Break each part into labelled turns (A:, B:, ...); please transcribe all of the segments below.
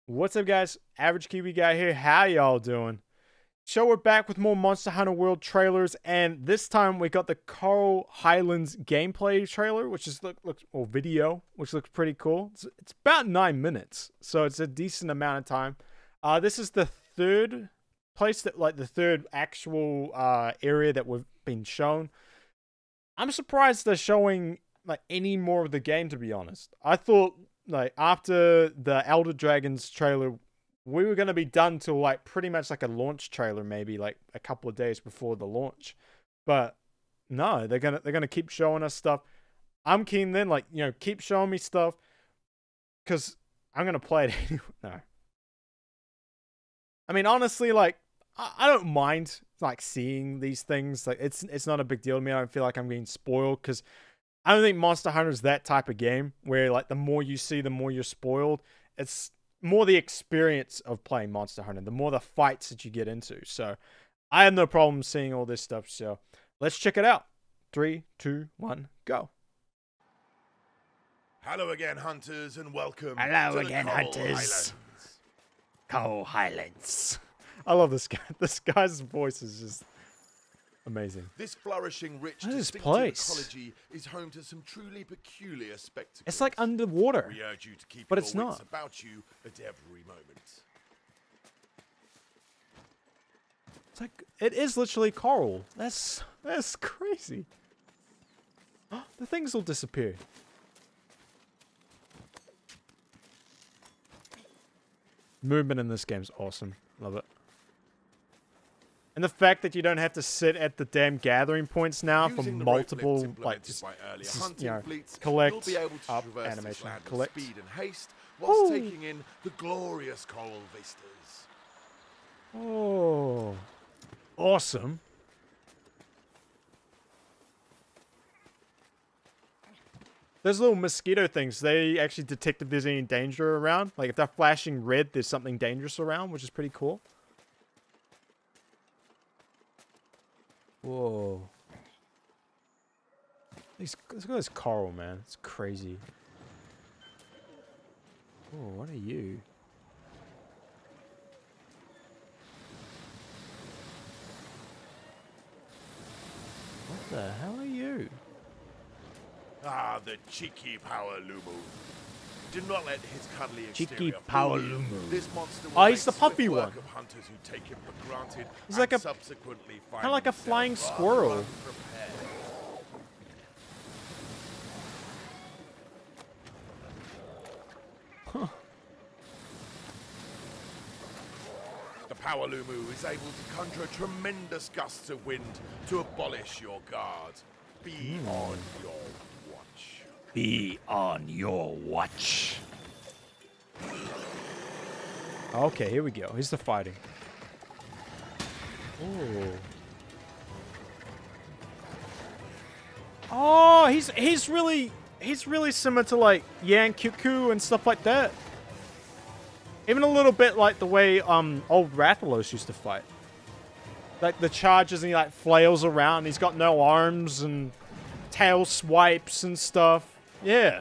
A: What's up, guys? Average Kiwi Guy here. How y'all doing? So we're back with more Monster Hunter World trailers, and this time we got the Coral Highlands gameplay trailer, which is or video, which looks pretty cool. It's about 9 minutes, so it's a decent amount of time. This is the third place the third actual area that we've been shown. I'm surprised they're showing any more of the game, to be honest. I thought after the Elder Dragons trailer, we were going to be done till pretty much a launch trailer, maybe a couple of days before the launch. But no, they're gonna keep showing us stuff. I'm keen then, keep showing me stuff, because I'm gonna play it anyway. No, I mean, honestly, I don't mind seeing these things. It's not a big deal to me. I don't feel like I'm getting spoiled, because I don't think Monster Hunter is that type of game where the more you see, the more you're spoiled. It's more the experience of playing Monster Hunter, the more the fights that you get into. So I have no problem seeing all this stuff. So let's check it out. 3, 2, 1, go.
B: Hello again, hunters, and welcome.
A: Hello
B: to
A: again,
B: the Coral
A: hunters.
B: Highlands.
A: Coral Highlands. I love this guy. This guy's voice is just amazing.
B: This flourishing, rich,
A: What is this
B: distinctive
A: place?
B: ecology is home to some truly peculiar spectacles.
A: It's like underwater.
B: We urge you to keep
A: but
B: your
A: it's
B: wits
A: not.
B: about you at every moment.
A: It is literally coral. That's crazy. The things will disappear. Movement in this game's awesome. Love it. And the fact that you don't have to sit at the damn gathering points now for
B: Using the rope
A: multiple,
B: lifts implemented by earlier hunting fleets,
A: collect,
B: you'll be able to
A: up,
B: traverse this
A: animation,
B: land with
A: collect.
B: speed and haste, whilst
A: Ooh.
B: taking in the glorious coral vistas.
A: Oh, awesome. Those little mosquito things, they actually detect if there's any danger around. If they're flashing red, there's something dangerous around, which is pretty cool. Whoa. Look at this coral, man. It's crazy. Oh, what are you? What the hell are you?
B: Ah, the cheeky power lumu. Do not let his cuddly
A: Cheeky
B: exterior
A: power
B: fool you.
A: lumu.
B: This monster will
A: Oh, he's
B: make
A: the puffy
B: swift work
A: one.
B: of hunters who take him for granted.
A: He's like
B: and
A: a-
B: subsequently find
A: kinda like a
B: themselves
A: flying
B: rather
A: squirrel.
B: unprepared.
A: Huh.
B: The power lumu is able to conjure tremendous gusts of wind to abolish your guard. Be on your watch.
A: Be on your watch. Okay, here we go. Here's the fighting. Oh. Oh, he's really similar to Yan Kuku and stuff like that. Even a little bit like the way old Rathalos used to fight. The charges, and he flails around. He's got no arms and tail swipes and stuff. Yeah.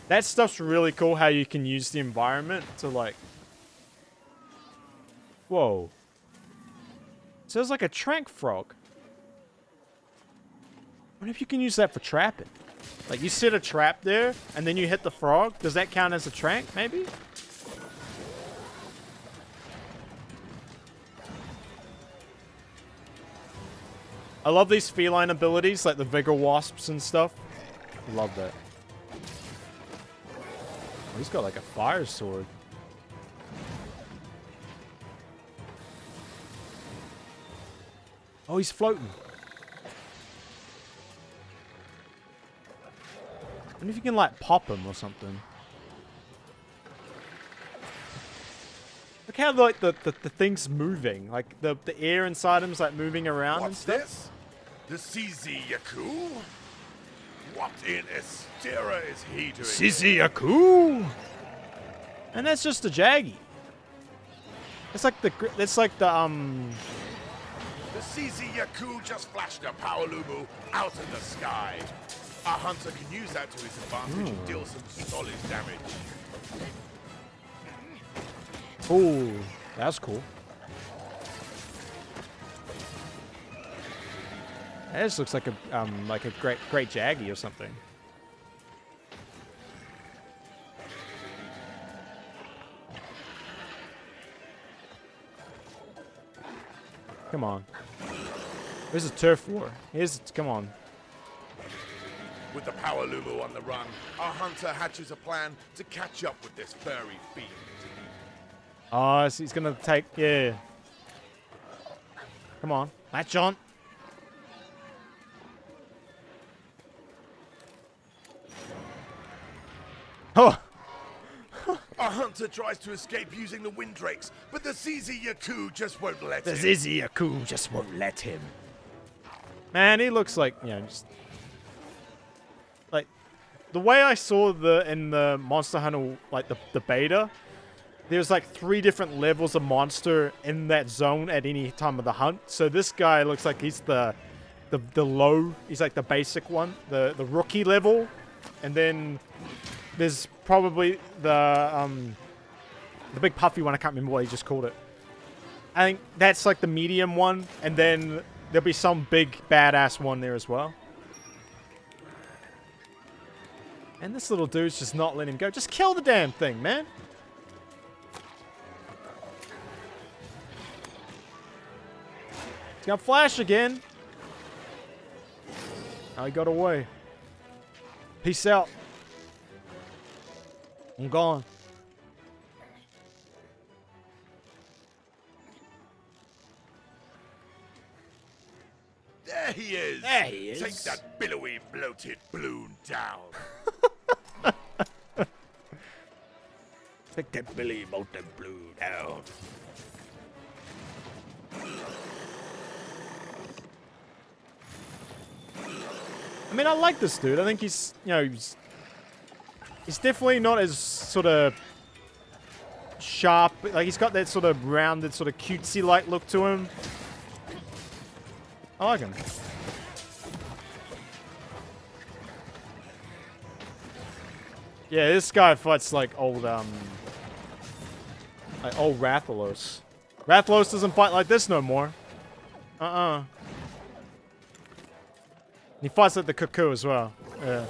A: That stuff's really cool, how you can use the environment to Whoa. So there's a trank frog. I wonder if you can use that for trapping. You set a trap there, and then you hit the frog. Does that count as a trank, maybe? I love these feline abilities, like the Vigor Wasps and stuff. Love that. Oh, he's got a fire sword. Oh, he's floating. I wonder if you can pop him or something. Look how the thing's moving. The air inside him's moving around and
B: What's
A: stuff.
B: this? The CZ Yaku? What in Estera is he doing?
A: Siziaku! And that's just a Jaggy. It's like the
B: The CZ Yaku just flashed a Power Lumu out of the sky. Our hunter can use that to his advantage and deal some solid damage.
A: Ooh, that's cool. This looks like a great Jaggy or something. Come on. This is turf war. Come on.
B: With the Power Lumu on the run, our hunter hatches a plan to catch up with this furry fiend.
A: Oh, so he's gonna take, yeah. Come on, latch on. Oh!
B: Our hunter tries to escape using the Windrakes, but the CZ Yaku just won't let him.
A: The CZ Yaku just won't let him. Man, he looks like, you know, just... Like, the way I saw in the Monster Hunter, like, the beta, there's like 3 different levels of monster in that zone at any time of the hunt. So this guy looks like he's the low, he's like the basic one, the rookie level. And then there's probably the big puffy one. I can't remember what he just called it. I think that's like the medium one, and then there'll be some big badass one there as well. And this little dude's just not letting him go. Just kill the damn thing, man. He's gonna flash again. Oh, he got away. Peace out. I'm gone.
B: There he is.
A: There he is.
B: Take that billowy, bloated balloon down.
A: Take that billy molten blue down. I mean, I like this dude. I think he's, you know, he's definitely not as sort of sharp. Like, he's got that sort of rounded, sort of cutesy-like look to him. I like him. Yeah, this guy fights like old Rathalos. Rathalos doesn't fight like this no more. He fights like the Cuckoo as well. Yeah.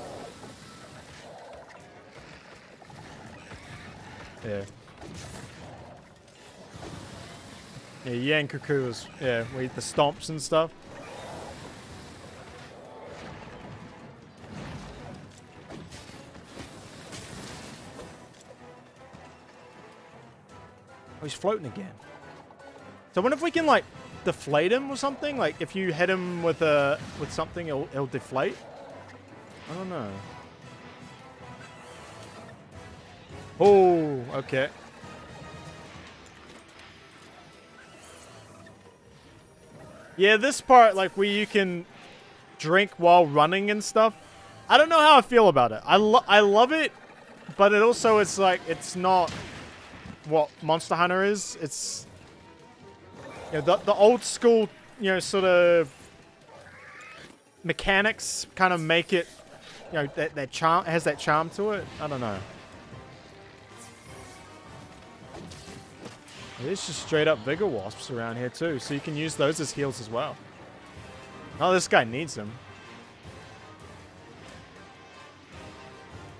A: Yeah. Yeah, Yang Cuckoo is, yeah, we eat the stomps and stuff. Oh, he's floating again. So I wonder if we can, like, deflate him or something? Like, if you hit him with something, it'll deflate? I don't know. Oh, okay. Yeah, this part, like, where you can drink while running and stuff, I don't know how I feel about it. I love it, but it also, it's like, it's not what Monster Hunter is. It's, you know, the old school, you know, sort of mechanics kind of make it, you know, that charm, has that charm to it. I don't know. There's just straight up Vigor Wasps around here too, so you can use those as heals as well. Oh, this guy needs them.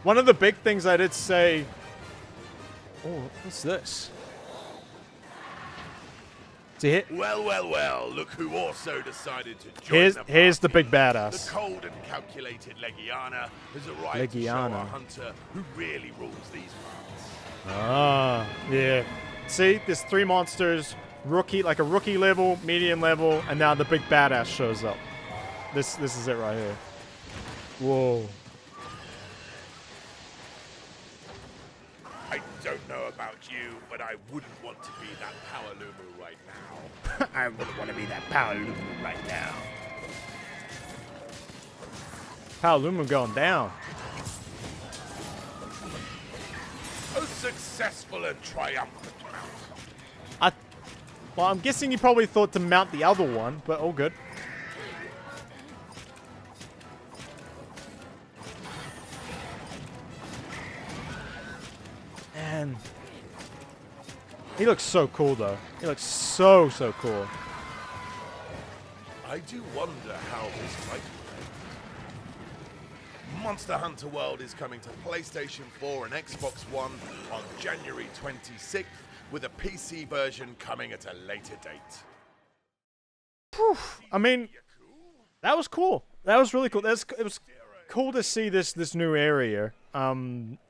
A: One of the big things I did say... Oh, what's this?
B: Well, well, well, look who also decided to join
A: here's the big badass.
B: The cold and calculated Legiana has arrived to show our hunter who really rules these parts.
A: Ah, yeah. See, there's 3 monsters, rookie, like a rookie level, medium level, and now the big badass shows up. This is it right here. Whoa.
B: I don't know about you, but I wouldn't want to be that Power Lumu right now.
A: I wouldn't want to be that Power Lumu right now. Power Lumu going down.
B: A successful and triumphant mount.
A: Well, I'm guessing you probably thought to mount the other one, but all good. Man. He looks so cool, though. He looks so cool.
B: I do wonder how this fight will end. Monster Hunter World is coming to PlayStation 4 and Xbox One on January 26th, with a PC version coming at a later date.
A: Whew. I mean, that was cool. That was really cool. It was cool to see this new area.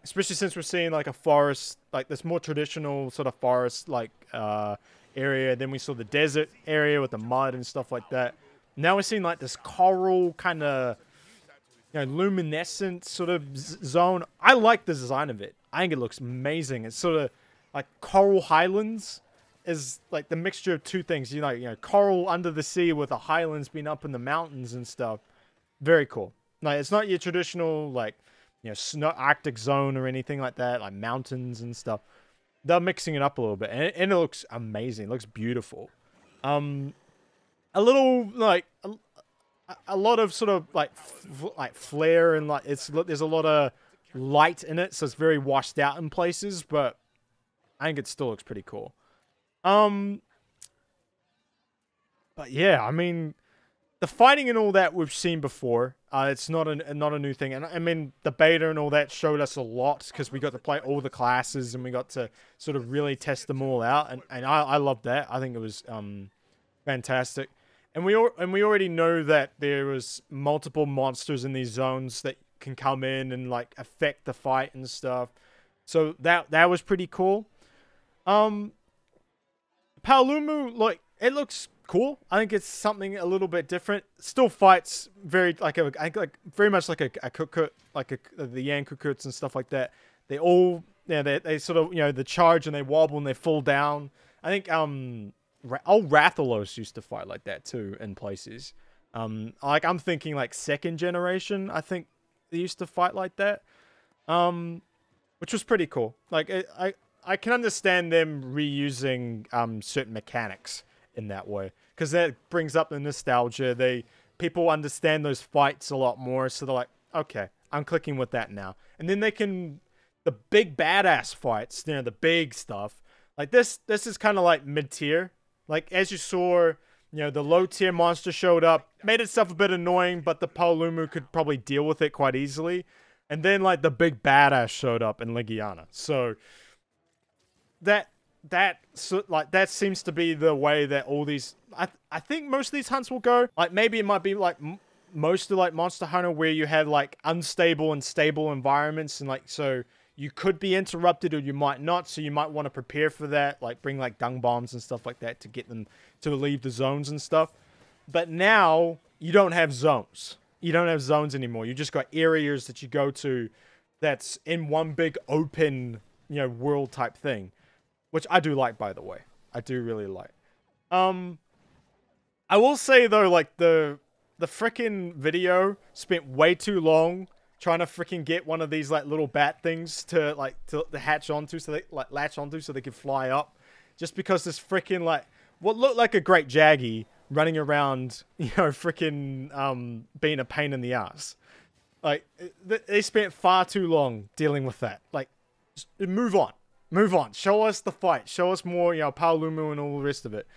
A: Especially since we're seeing like a forest, like this more traditional sort of forest like area. Then we saw the desert area with the mud and stuff like that. Now we're seeing like this coral kind of, you know, luminescent sort of zone. I like the design of it. I think it looks amazing. It's sort of like coral highlands is like the mixture of two things. You know, coral under the sea with the highlands being up in the mountains and stuff. Very cool. Like it's not your traditional like, you know, snow Arctic zone or anything like that, like mountains and stuff. They're mixing it up a little bit, and it looks amazing. It looks beautiful. A little like a lot of sort of like flare and like there's a lot of light in it, so it's very washed out in places, but I think it still looks pretty cool. But yeah, I mean, the fighting and all that we've seen before. It's not a new thing, and I mean the beta and all that showed us a lot because we got to play all the classes and we got to sort of really test them all out, and I loved that. I think it was fantastic, and we already know that there was multiple monsters in these zones that can come in and like affect the fight and stuff, so that was pretty cool. Paolumu, like it looks cool. I think it's something a little bit different. Still fights very very much like a Kukut, like the Yan Kukuts and stuff like that. They all they sort of, you know, the charge and they wobble and they fall down. I think old Rathalos used to fight like that too in places. Like I'm thinking like second generation. I think they used to fight like that, which was pretty cool. Like I can understand them reusing certain mechanics in that way, because that brings up the nostalgia. People understand those fights a lot more, so they're like, okay, I'm clicking with that now. And then the big badass fights, you know, the big stuff, like this is kind of like mid-tier. Like as you saw, you know, the low tier monster showed up, made itself a bit annoying, but the Paolumu could probably deal with it quite easily. And then like the big badass showed up in Legiana. So that seems to be the way that all these, I think most of these hunts will go. Like maybe it might be like most of like Monster Hunter, where you have like unstable and stable environments, and like so you could be interrupted or you might not, so you might want to prepare for that, like bring like dung bombs and stuff like that to get them to leave the zones and stuff. But now you don't have zones. You don't have zones anymore. You just got areas that you go to that's in one big open, you know, world type thing. Which I do like, by the way. I do really like. I will say, though, like, the frickin' video spent way too long trying to frickin' get one of these, like, little bat things to hatch onto, so they, like, latch onto so they can fly up. Just because this frickin', like, what looked like a great Jaggy running around, you know, frickin', being a pain in the ass. Like, they spent far too long dealing with that. Like, just move on. Move on. Show us the fight. Show us more, you know, Paolumu and all the rest of it.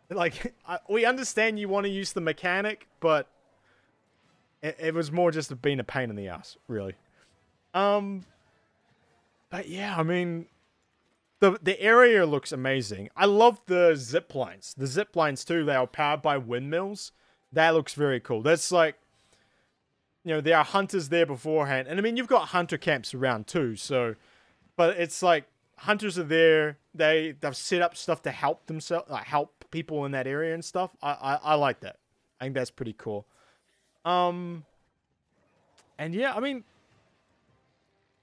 A: Like, we understand you want to use the mechanic, but it was more just being a pain in the ass, really. But yeah, I mean, the area looks amazing. I love the zip lines. The zip lines too. They are powered by windmills. That looks very cool. That's like, you know, there are hunters there beforehand, and I mean, you've got hunter camps around too, so. But it's like hunters are there. They've set up stuff to help themselves, like help people in that area and stuff. I like that. I think that's pretty cool. And yeah, I mean,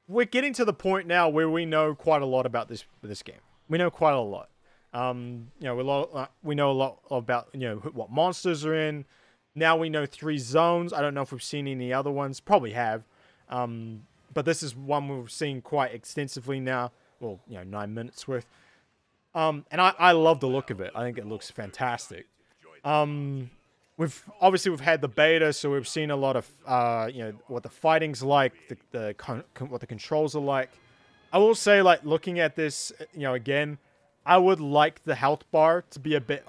A: we're getting to the point now where we know quite a lot about this game. We know quite a lot. You know, we know a lot about, you know, what monsters are in. Now we know 3 zones. I don't know if we've seen any other ones. Probably have. But this is one we've seen quite extensively now. Well, you know, 9 minutes worth. And I love the look of it. I think it looks fantastic. We've had the beta, so we've seen a lot of you know, what the fighting's like, what the controls are like. I will say, like, looking at this, you know, again, I would like the health bar to be a bit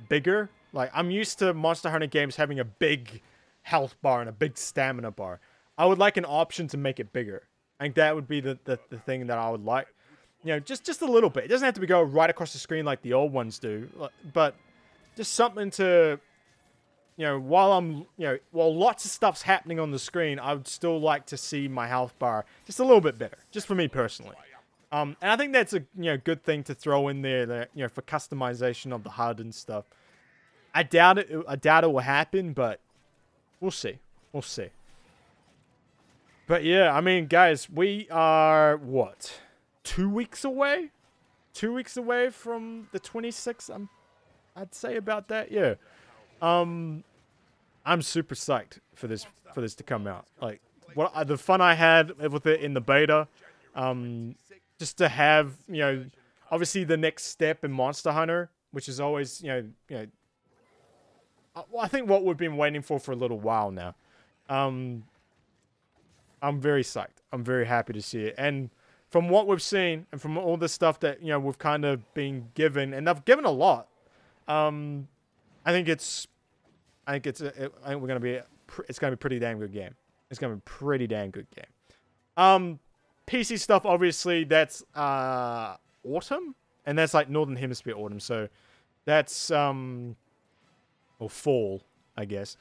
A: bigger. Like, I'm used to Monster Hunter games having a big health bar and a big stamina bar. I would like an option to make it bigger. I think that would be the thing that I would like. You know, just a little bit. It doesn't have to go right across the screen like the old ones do, but just something to, you know, while lots of stuff's happening on the screen, I would still like to see my health bar just a little bit better, just for me personally. And I think that's a, you know, good thing to throw in there, that, you know, for customization of the HUD and stuff. I doubt it will happen, but we'll see. We'll see. But yeah, I mean, guys, we are what? 2 weeks away? 2 weeks away from the 26th, I'd say about that. Yeah. I'm super psyched for this to come out. Like, what the fun I had with it in the beta, just to have, you know, obviously the next step in Monster Hunter, which is always, you know, I think what we've been waiting for a little while now. I'm very psyched. I'm very happy to see it. And from what we've seen, and from all the stuff that, you know, we've kind of been given, and I've given a lot. I think it's gonna be a pretty damn good game. It's gonna be a pretty damn good game. PC stuff, obviously, that's autumn, and that's like Northern Hemisphere autumn. So that's or fall, I guess.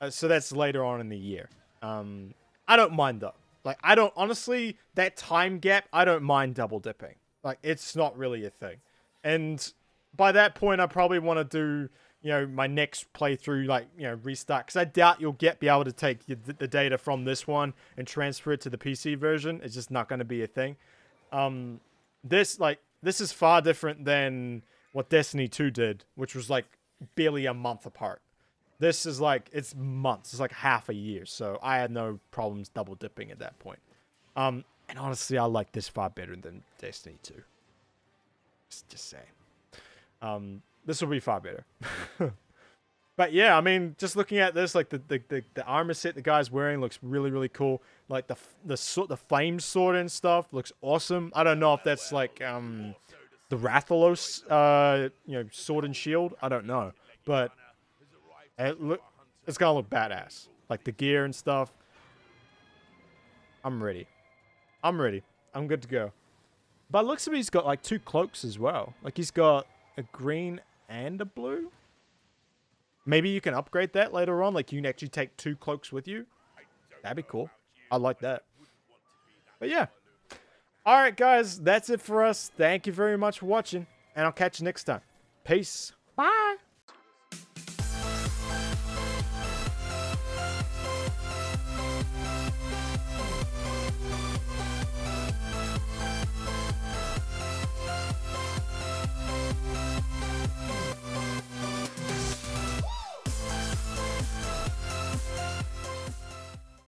A: So that's later on in the year. I don't mind though. Like, I don't, honestly, that time gap, I don't mind double dipping. Like, it's not really a thing. And by that point, I probably want to do, you know, my next playthrough, like, you know, restart. Because I doubt you'll be able to take the data from this one and transfer it to the PC version. It's just not going to be a thing. This is far different than what Destiny 2 did, which was, like, barely a month apart. This is like, it's months. It's like half a year. So I had no problems double dipping at that point. And honestly, I like this far better than Destiny 2. Just saying. This will be far better. But yeah, I mean, just looking at this, like the armor set the guy's wearing looks really, really cool. Like the flame sword and stuff looks awesome. I don't know if that's like the Rathalos you know, sword and shield. I don't know. But it's gonna look badass. Like the gear and stuff. I'm ready. I'm good to go. But it looks like he's got like 2 cloaks as well. Like he's got a green and a blue. Maybe you can upgrade that later on. Like you can actually take 2 cloaks with you. That'd be cool. I like that. But yeah. Alright guys, that's it for us. Thank you very much for watching. And I'll catch you next time. Peace. Bye.